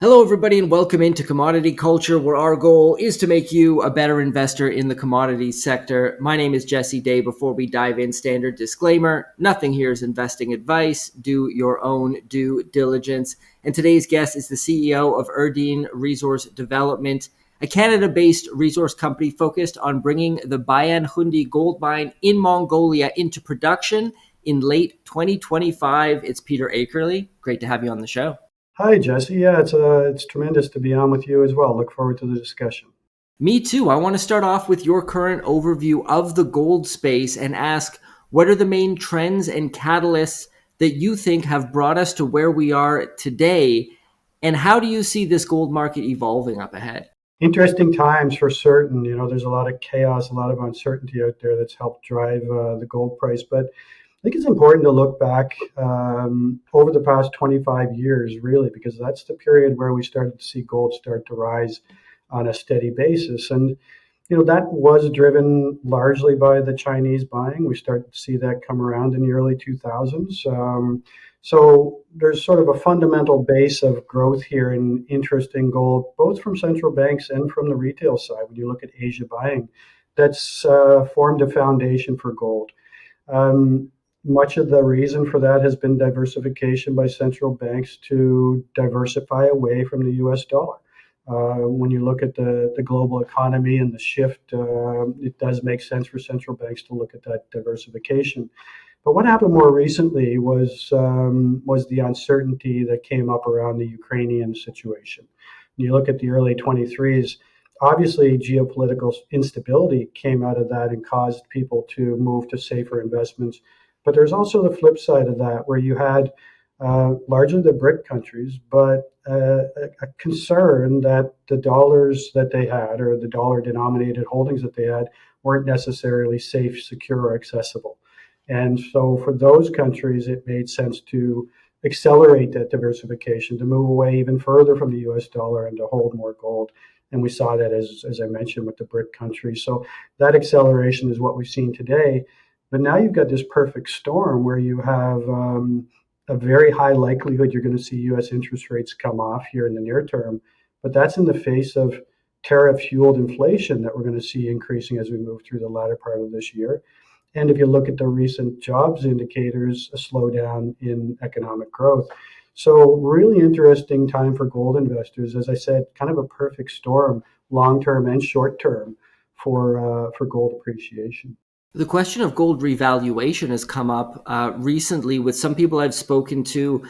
Hello, everybody, and welcome into Commodity Culture, where our goal is to make you a better investor in the commodities sector. My name is Jesse Day. Before we dive in, standard disclaimer: nothing here is investing advice. Do your own due diligence. And today's guest is the CEO of Erdene Resource Development, a Canada-based resource company focused on bringing the Bayan Khundii gold mine in Mongolia into production in late 2025. It's Peter Akerley. Great to have you on the show. Hi, Jesse. Yeah, it's tremendous to be on with you as well. Look forward to the discussion. Me too. I want to start off with your current overview of the gold space and ask, what are the main trends and catalysts that you think have brought us to where we are today? And how do you see this gold market evolving up ahead? Interesting times for certain. There's a lot of chaos, a lot of uncertainty out there that's helped drive the gold price. But I think it's important to look back over the past 25 years, really, because that's the period where we started to see gold start to rise on a steady basis. And that was driven largely by the Chinese buying. We started to see that come around in the early 2000s. So there's sort of a fundamental base of growth here in interest in gold, both from central banks and from the retail side. When you look at Asia buying, that's formed a foundation for gold. Much of the reason for that has been diversification by central banks to diversify away from the US dollar. When you look at the global economy and the shift, it does make sense for central banks to look at that diversification. But what happened more recently was the uncertainty that came up around the Ukrainian situation. When you look at the early 23s, obviously geopolitical instability came out of that and caused people to move to safer investments. But there's also the flip side of that, where you had largely the BRIC countries, but a concern that the dollars that they had, or the dollar denominated holdings that they had, weren't necessarily safe, secure, or accessible. And so for those countries, it made sense to accelerate that diversification, to move away even further from the US dollar and to hold more gold. And we saw that, as I mentioned, with the BRIC countries. So that acceleration is what we've seen today. But now you've got this perfect storm where you have a very high likelihood you're going to see US interest rates come off here in the near term. But that's in the face of tariff fueled inflation that we're going to see increasing as we move through the latter part of this year. And if you look at the recent jobs indicators, a slowdown in economic growth. So really interesting time for gold investors. As I said, kind of a perfect storm, long term and short term, for gold appreciation. The question of gold revaluation has come up recently with some people I've spoken to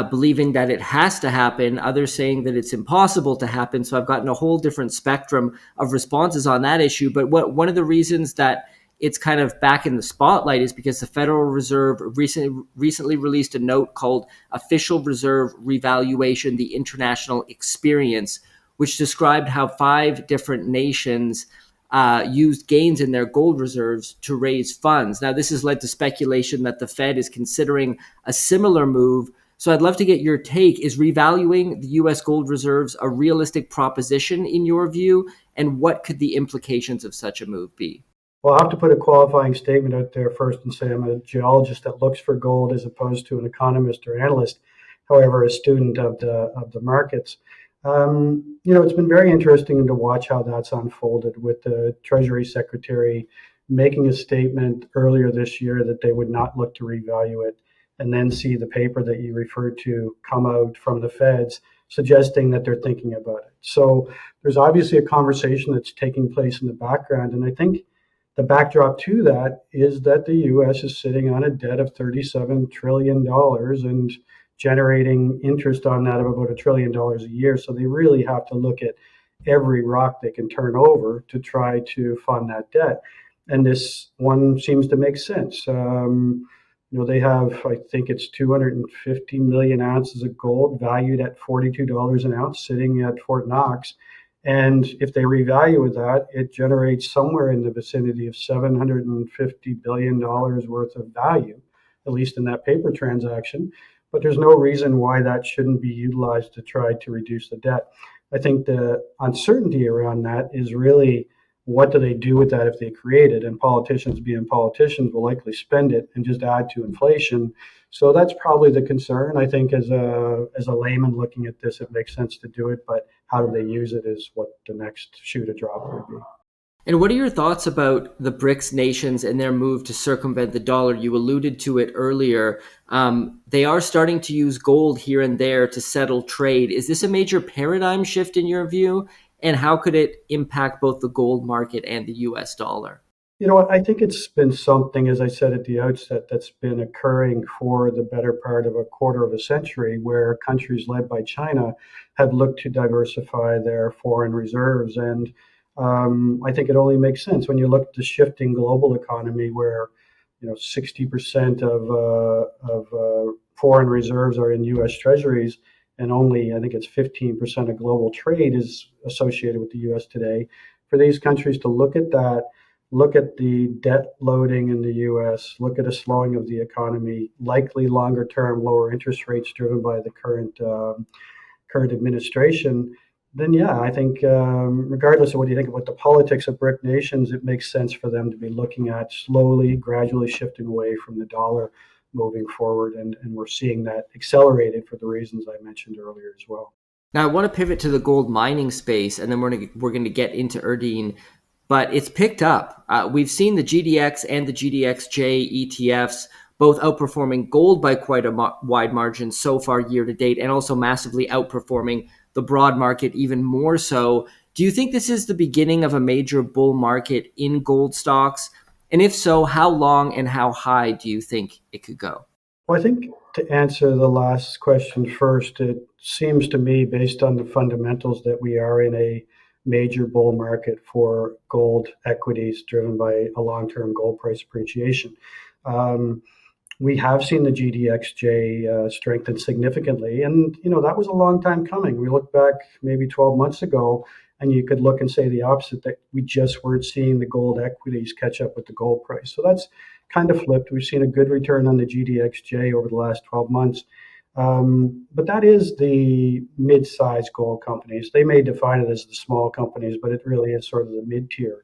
believing that it has to happen, others saying that it's impossible to happen. So I've gotten a whole different spectrum of responses on that issue. But one of the reasons that it's kind of back in the spotlight is because the Federal Reserve recently released a note called Official Reserve Revaluation, the International Experience, which described how 5 different nations used gains in their gold reserves to raise funds. Now, this has led to speculation that the Fed is considering a similar move. So I'd love to get your take. Is revaluing the U.S. gold reserves a realistic proposition in your view? And what could the implications of such a move be? Well, I'll have to put a qualifying statement out there first and say I'm a geologist that looks for gold as opposed to an economist or analyst, however, a student of the markets. It's been very interesting to watch how that's unfolded with the Treasury Secretary making a statement earlier this year that they would not look to revalue it, and then see the paper that you referred to come out from the Feds suggesting that they're thinking about it. So there's obviously a conversation that's taking place in the background, and I think the backdrop to that is that the U.S. is sitting on a debt of $37 trillion and generating interest on that of about $1 trillion a year. So they really have to look at every rock they can turn over to try to fund that debt. And this one seems to make sense. They have, I think it's 250 million ounces of gold valued at $42 an ounce sitting at Fort Knox. And if they revalue that, it generates somewhere in the vicinity of $750 billion worth of value, at least in that paper transaction. But there's no reason why that shouldn't be utilized to try to reduce the debt. I think the uncertainty around that is really what do they do with that if they create it? And politicians, being politicians, will likely spend it and just add to inflation. So that's probably the concern. I think as a layman looking at this, it makes sense to do it, but how do they use it is what the next shoe to drop would be. And what are your thoughts about the BRICS nations and their move to circumvent the dollar? You alluded to it earlier. They are starting to use gold here and there to settle trade. Is this a major paradigm shift in your view? And how could it impact both the gold market and the US dollar? I think it's been something, as I said at the outset, that's been occurring for the better part of a quarter of a century, where countries led by China have looked to diversify their foreign reserves. And I think it only makes sense when you look at the shifting global economy, where 60% of foreign reserves are in U.S. Treasuries, and only I think it's 15% of global trade is associated with the U.S. today. For these countries to look at that, look at the debt loading in the U.S., look at a slowing of the economy, likely longer term lower interest rates driven by the current administration, then yeah, I think regardless of what you think about the politics of BRIC nations, it makes sense for them to be looking at slowly, gradually shifting away from the dollar moving forward. And we're seeing that accelerated for the reasons I mentioned earlier as well. Now, I want to pivot to the gold mining space, and then we're going to get into Erdene, but it's picked up. We've seen the GDX and the GDXJ ETFs both outperforming gold by quite a wide margin so far year to date, and also massively outperforming the broad market even more so. Do you think this is the beginning of a major bull market in gold stocks? And if so, how long and how high do you think it could go? Well, I think to answer the last question first, it seems to me, based on the fundamentals, that we are in a major bull market for gold equities driven by a long-term gold price appreciation. We have seen the GDXJ strengthen significantly, and that was a long time coming. We look back maybe 12 months ago, and you could look and say the opposite, that we just weren't seeing the gold equities catch up with the gold price. So that's kind of flipped. We've seen a good return on the GDXJ over the last 12 months. But that is the mid-sized gold companies. They may define it as the small companies, but it really is sort of the mid-tier.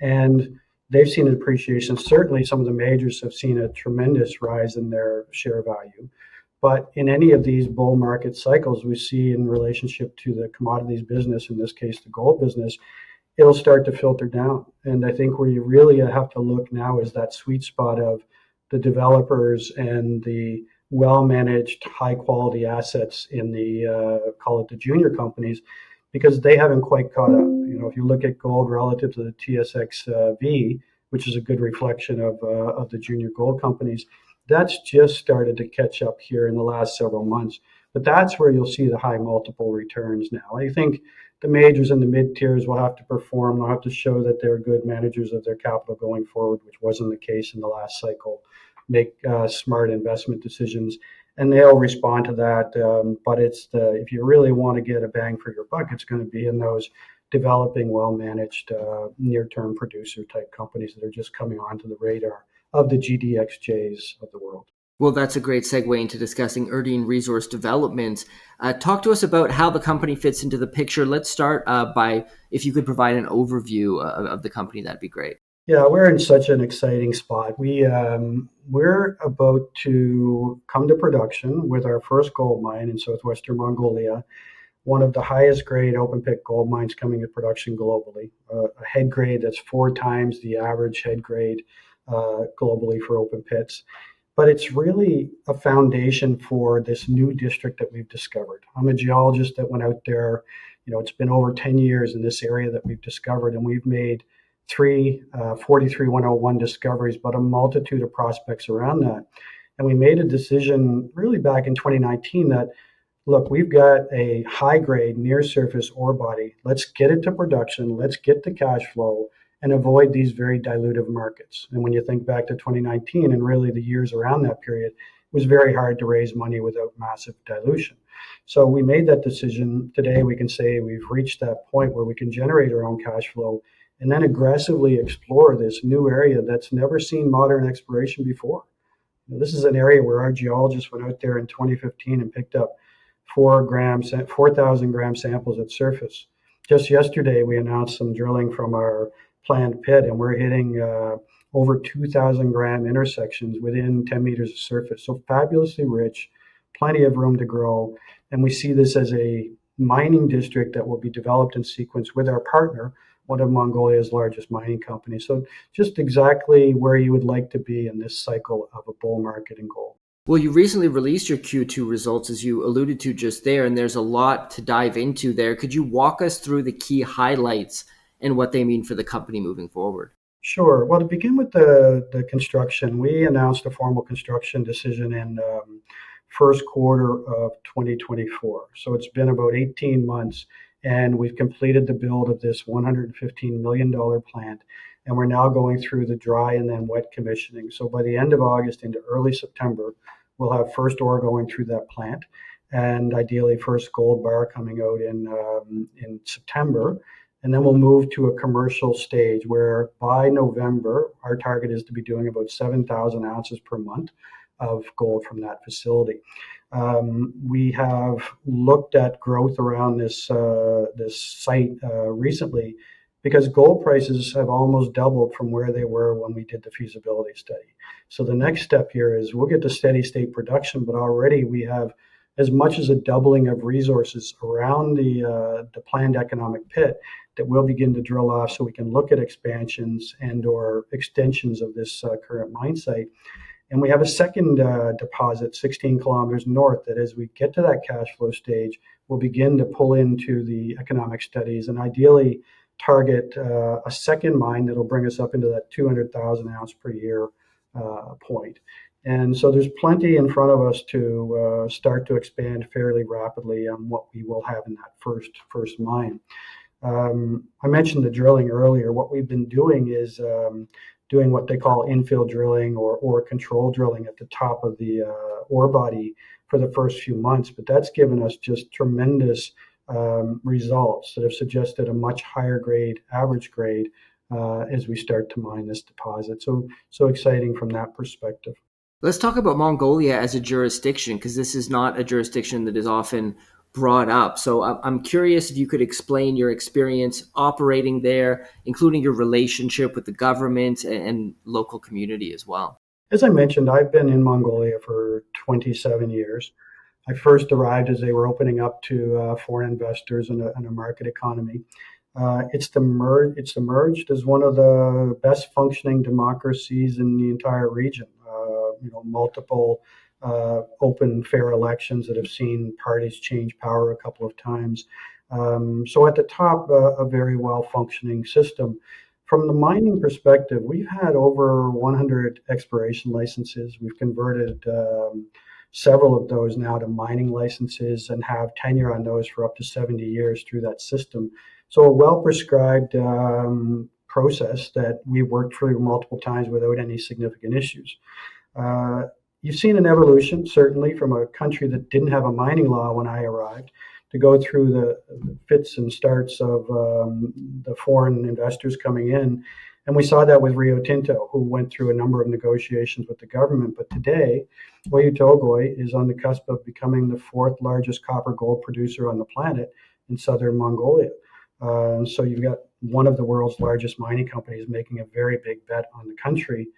And they've seen an appreciation. Certainly, some of the majors have seen a tremendous rise in their share value. But in any of these bull market cycles, we see in relationship to the commodities business, in this case, the gold business, it'll start to filter down. And I think where you really have to look now is that sweet spot of the developers and the well-managed, high-quality assets in the, call it the junior companies, because they haven't quite caught up. If you look at gold relative to the TSXV, which is a good reflection of the junior gold companies, that's just started to catch up here in the last several months. But that's where you'll see the high multiple returns now. I think the majors and the mid-tiers will have to perform. They'll have to show that they're good managers of their capital going forward, which wasn't the case in the last cycle. Make smart investment decisions, and they'll respond to that. But if you really want to get a bang for your buck, it's going to be in those developing, well-managed, near-term producer type companies that are just coming onto the radar of the GDXJs of the world. Well, that's a great segue into discussing Erdene Resource Development. Talk to us about how the company fits into the picture. Let's start by, if you could provide an overview of the company, that'd be great. Yeah, we're in such an exciting spot. We're about to come to production with our first gold mine in southwestern Mongolia, one of the highest grade open pit gold mines coming to production globally, a head grade that's 4 times the average head grade globally for open pits. But it's really a foundation for this new district that we've discovered. I'm a geologist that went out there. It's been over 10 years in this area that we've discovered, and we've made 43-101 discoveries, but a multitude of prospects around that. And we made a decision really back in 2019 that, look, we've got a high grade near surface ore body. Let's get it to production. Let's get the cash flow and avoid these very dilutive markets. And when you think back to 2019 and really the years around that period, it was very hard to raise money without massive dilution. So we made that decision. Today, we can say we've reached that point where we can generate our own cash flow and then aggressively explore this new area that's never seen modern exploration before. This is an area where our geologists went out there in 2015 and picked up 4,000 gram samples at surface. Just yesterday, we announced some drilling from our planned pit, and we're hitting over 2,000 gram intersections within 10 meters of surface. So fabulously rich, plenty of room to grow. And we see this as a mining district that will be developed in sequence with our partner, one of Mongolia's largest mining companies. So just exactly where you would like to be in this cycle of a bull market in gold. Well, you recently released your Q2 results, as you alluded to just there, and there's a lot to dive into there. Could you walk us through the key highlights and what they mean for the company moving forward? Sure. Well, to begin with the construction, we announced a formal construction decision in first quarter of 2024. So it's been about 18 months, and we've completed the build of this $115 million plant, and we're now going through the dry and then wet commissioning. So by the end of August into early September, we'll have first ore going through that plant, and ideally first gold bar coming out in September. And then we'll move to a commercial stage where by November, our target is to be doing about 7,000 ounces per month of gold from that facility. We have looked at growth around this site recently because gold prices have almost doubled from where they were when we did the feasibility study. So the next step here is we'll get to steady state production, but already we have as much as a doubling of resources around the planned economic pit that we'll begin to drill off so we can look at expansions and or extensions of this current mine site. And we have a second deposit 16 kilometers north that as we get to that cash flow stage, we'll begin to pull into the economic studies and ideally target a second mine that'll bring us up into that 200,000 ounce per year point. And so there's plenty in front of us to start to expand fairly rapidly on what we will have in that first mine. I mentioned the drilling earlier. What we've been doing is doing what they call infill drilling or control drilling at the top of the ore body for the first few months. But that's given us just tremendous results that have suggested a much higher grade, average grade, as we start to mine this deposit. So exciting from that perspective. Let's talk about Mongolia as a jurisdiction, because this is not a jurisdiction that is often brought up. So I'm curious if you could explain your experience operating there, including your relationship with the government and local community as well. As I mentioned, I've been in Mongolia for 27 years. I first arrived as they were opening up to foreign investors in a market economy. It's emerged as one of the best functioning democracies in the entire region. Multiple open, fair elections that have seen parties change power a couple of times. So at the top, a very well-functioning system. From the mining perspective, we've had over 100 exploration licenses. We've converted several of those now to mining licenses and have tenure on those for up to 70 years through that system. So a well-prescribed process that we've worked through multiple times without any significant issues. You've seen an evolution, certainly, from a country that didn't have a mining law when I arrived to go through the fits and starts of the foreign investors coming in. And we saw that with Rio Tinto, who went through a number of negotiations with the government. But today, Oyu Tolgoi is on the cusp of becoming the fourth largest copper gold producer on the planet in southern Mongolia. So you've got one of the world's largest mining companies making a very big bet on the country.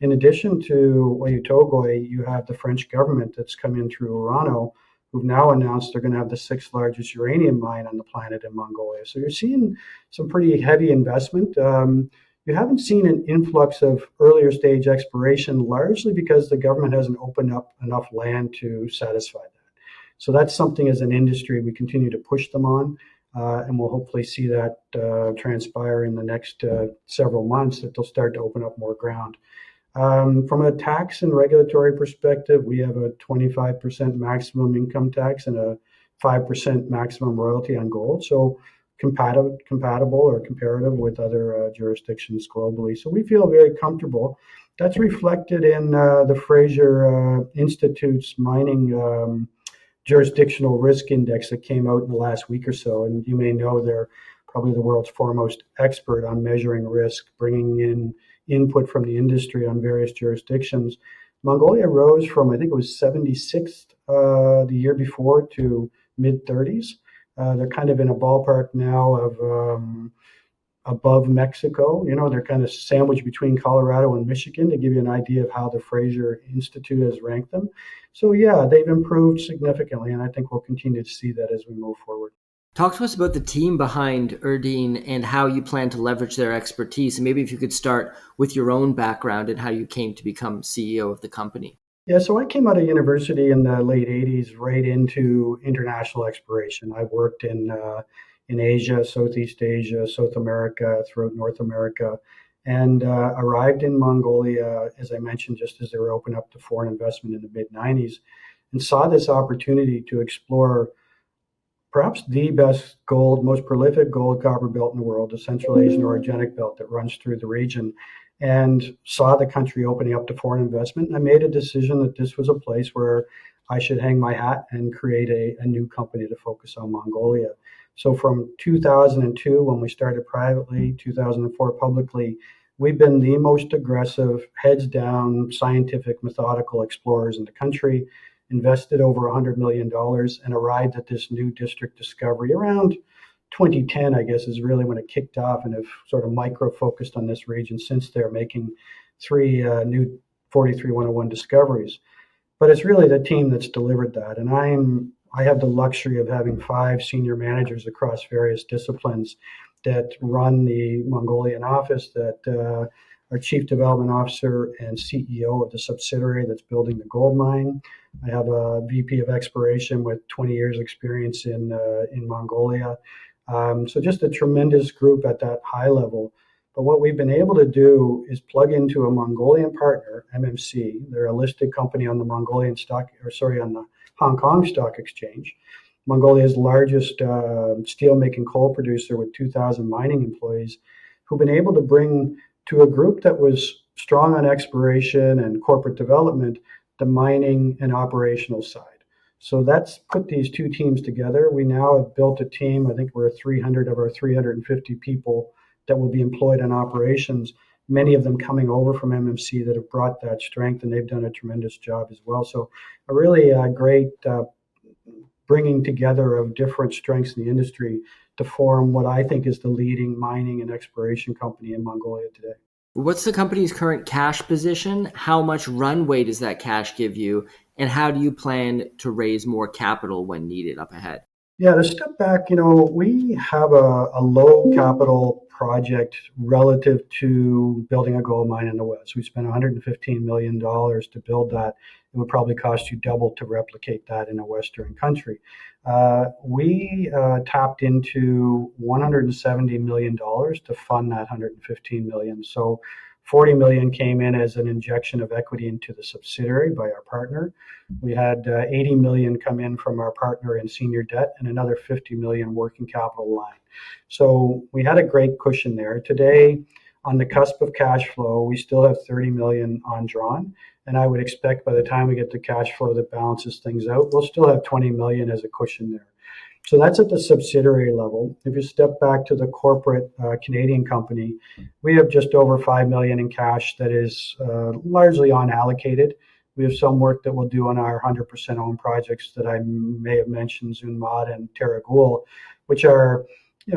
In addition to Oyu Tolgoi, you have the French government that's come in through Orano, who've now announced they're going to have the sixth largest uranium mine on the planet in Mongolia. So you're seeing some pretty heavy investment. You haven't seen an influx of earlier stage exploration, largely because the government hasn't opened up enough land to satisfy that. So that's something as an industry we continue to push them on. And we'll hopefully see that transpire in the next several months, that they'll start to open up more ground. From a tax and regulatory perspective, we have a 25% maximum income tax and a 5% maximum royalty on gold. So compatible or comparative with other jurisdictions globally. So we feel very comfortable. That's reflected in the Fraser Institute's mining jurisdictional risk index that came out in the last week or so. And you may know they're probably the world's foremost expert on measuring risk, bringing in input from the industry on various jurisdictions. Mongolia rose from, I think it was 76th the year before to mid 30s. They're kind of in a ballpark now above Mexico. They're kind of sandwiched between Colorado and Michigan, to give you an idea of how the Fraser Institute has ranked them. So yeah, they've improved significantly, and I think we'll continue to see that as we move forward. Talk to us about the team behind Erdene and how you plan to leverage their expertise. And maybe if you could start with your own background and how you came to become CEO of the company. Yeah, so I came out of university in the late '80s, right into international exploration. I worked in Asia, Southeast Asia, South America, throughout North America, and arrived in Mongolia, as I mentioned, just as they were opening up to foreign investment in the mid '90s, and saw this opportunity to explore perhaps the best gold, most prolific gold copper belt in the world, the Central Asian orogenic belt that runs through the region, and saw the country opening up to foreign investment. And I made a decision that this was a place where I should hang my hat and create a new company to focus on Mongolia. So from 2002, when we started privately, 2004 publicly, we've been the most aggressive, heads down, scientific, methodical explorers in the country, invested over $100 million, and arrived at this new district discovery around 2010, I guess, is really when it kicked off, and have sort of micro focused on this region since they're making three new 43101 discoveries. But it's really the team that's delivered that. And I have the luxury of having 5 senior managers across various disciplines that run the Mongolian office, that our chief development officer and CEO of the subsidiary that's building the gold mine. I have a VP of exploration with 20 years experience in Mongolia. So just a tremendous group at that high level. But what we've been able to do is plug into a Mongolian partner, MMC. They're a listed company on the on the Hong Kong Stock Exchange. Mongolia's largest steel-making coal producer with 2,000 mining employees, who've been able to bring to a group that was strong on exploration and corporate development, the mining and operational side. So that's put these two teams together. We now have built a team. I think we're 300 of our 350 people that will be employed in operations, many of them coming over from MMC that have brought that strength, and they've done a tremendous job as well. So a really great bringing together of different strengths in the industry to form what I think is the leading mining and exploration company in Mongolia today. What's the company's current cash position? How much runway does that cash give you? And how do you plan to raise more capital when needed up ahead? Yeah, to step back, we have a low capital project relative to building a gold mine in the West. We spent $115 million to build that. It would probably cost you double to replicate that in a Western country. We tapped into $170 million to fund that $115 million. So $40 million came in as an injection of equity into the subsidiary by our partner. We had $80 million come in from our partner in senior debt, and another $50 million working capital line. So we had a great cushion there. Today, on the cusp of cash flow, we still have $30 million undrawn, and I would expect by the time we get the cash flow that balances things out, we'll still have $20 million as a cushion there. So that's at the subsidiary level. If you step back to the corporate Canadian company, we have just over $5 million in cash that is largely unallocated. We have some work that we'll do on our 100% owned projects that I may have mentioned, Zunmod and Teragul, which are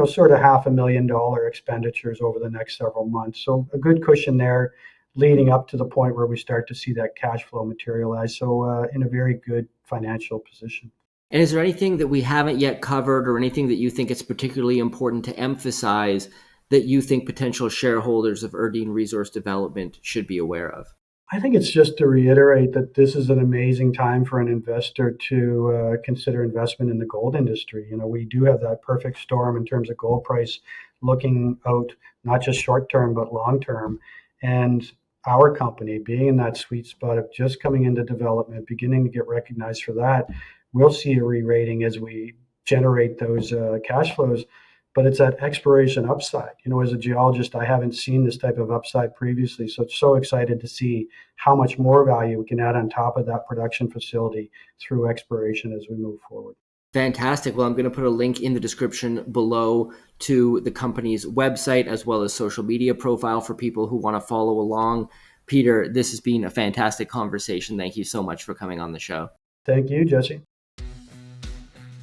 sort of $500,000 expenditures over the next several months. So a good cushion there leading up to the point where we start to see that cash flow materialize. So in a very good financial position. And is there anything that we haven't yet covered or anything that you think it's particularly important to emphasize that you think potential shareholders of Erdene Resource Development should be aware of? I think it's just to reiterate that this is an amazing time for an investor to consider investment in the gold industry. We do have that perfect storm in terms of gold price looking out, not just short term, but long term. And our company being in that sweet spot of just coming into development, beginning to get recognized for that, we'll see a re-rating as we generate those cash flows. But it's that exploration upside. As a geologist, I haven't seen this type of upside previously. So it's so excited to see how much more value we can add on top of that production facility through exploration as we move forward. Fantastic. Well, I'm going to put a link in the description below to the company's website as well as social media profile for people who want to follow along. Peter, this has been a fantastic conversation. Thank you so much for coming on the show. Thank you, Jesse.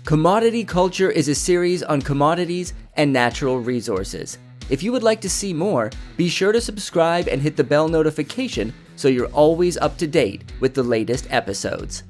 Commodity Culture is a series on commodities and natural resources. If you would like to see more, be sure to subscribe and hit the bell notification so you're always up to date with the latest episodes.